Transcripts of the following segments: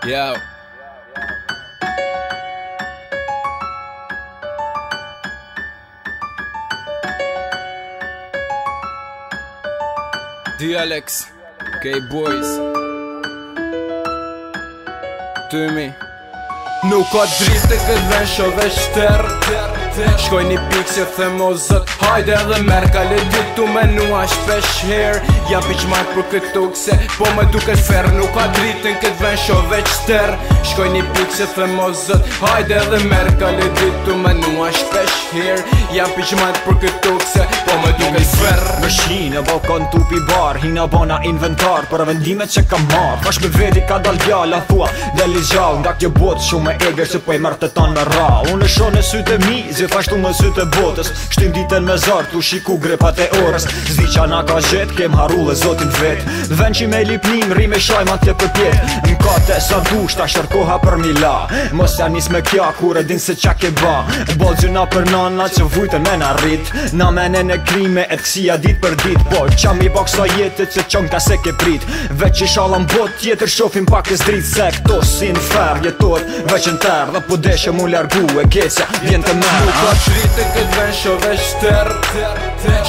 Yo. Alex, K-Boys Tymi Nuk ka dritë këtë ven shove shter Shkoj një pikë si them o zët Hajde edhe merë kale ditu menua shpesh her Jam piqmajt për këtë tukë se po me duket fer Nuk ka dritë në këtë ven shove shter Shkoj një pikë si them o zët Hajde edhe merë kale ditu menua shpesh her Jam piqmajt për këtë tukë se po me duket fer Më shinë e balkon tupi bar Hina bona inventar për vendimet që kam marr Fash me veti ka dal djalla thua Deli gjall nga kjo botë shumë e eger Se po i mërë të tanë me ra Unë e shone sytë e mi Thashtu më sytë e botës Shtim ditën me zartë Tu shiku grepat e orës Zdi qa na ka gjetë Kem haru dhe zotin vetë Dhen që me lipnim Ri me shajma të për pjetë M'kate sa dush Ta shërkoha për mila Mos ja nis me kja Kur e din se qa ke ba Bolgjuna për nana Që vujtën me na rrit Na menen e krime E të kësia dit për dit Po qa mi baksa jetë Që qong ta se ke prit Veq i shalam bot Tjetër shofim pak e zdrit Se këto sin fer Jetot veq në ter Dhe po deshe mu largu E kecja Vjen të merë Ka qritë këtë ven shove shter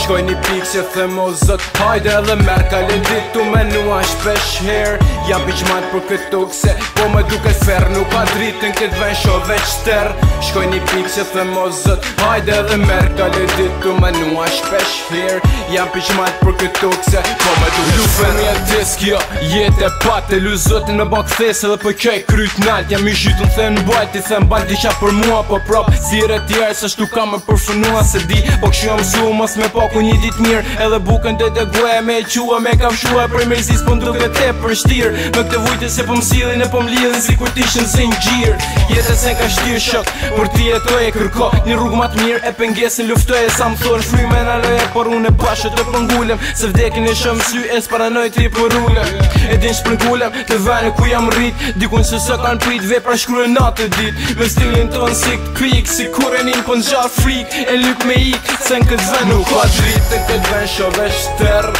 Shkoj një pikë si them o zët Hajde edhe merë kale ditu menua shpesh her Jam piqmajt për këtë tukë se po me duket fer Nuk ka dritë në këtë ven shove shter Shkoj një pikë si them o zët Hajde edhe merë kale ditu menua shpesh her Jam piqmajt për këtë tukë se po me duket fer Lufën e disk jo jetë e patë Lu zotin me ban këthesë edhe për kjoj kryt nalt Jam i zhytun the në bajt I them bajt diqa për mua po prap Sire tjerë se shtu kam me përfunua se di Po këshu jam su mos me paku një dit mirë Edhe bukën dhe goja me e qua me kafshua Për mërësis po m'duke te për shtirë Me këtë vujtë se po m'silin e po m'lidhin Si kur t'ishin se në gjirë Jetës e ka shtirë shok Për ti e to e kërko Një rrugë matë mirë e pengesin luftoj e sa më thonë Fryme në loje por unë e bashkë të pëngullem Se vdekin e shumë sy e s'paranoj t'i për ullem E din shpërngullem të vene ku jam rrit Dikun se së kanë prit vepra shkruhe natë dit Me stilin ton si këpik Si kurenin po n'gjarë frik E lyp me ik Se në këtë ven nuk ka dritë Në këtë ven shove shter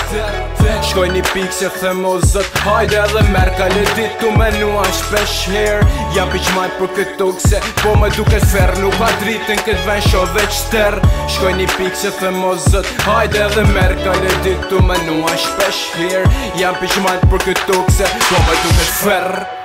Shkoj një pikë se them o zët Hajde edhe merë kale ditu menua shpesh her Jam piqmajt për këtë tukë se po me duket fer Nuk ka dritë në këtë ven shove shter Shkoj një pikë se them o zët Hajde edhe merë kale ditu menua shpesh her Jam piqmajt për këtë tukë se po me duket fer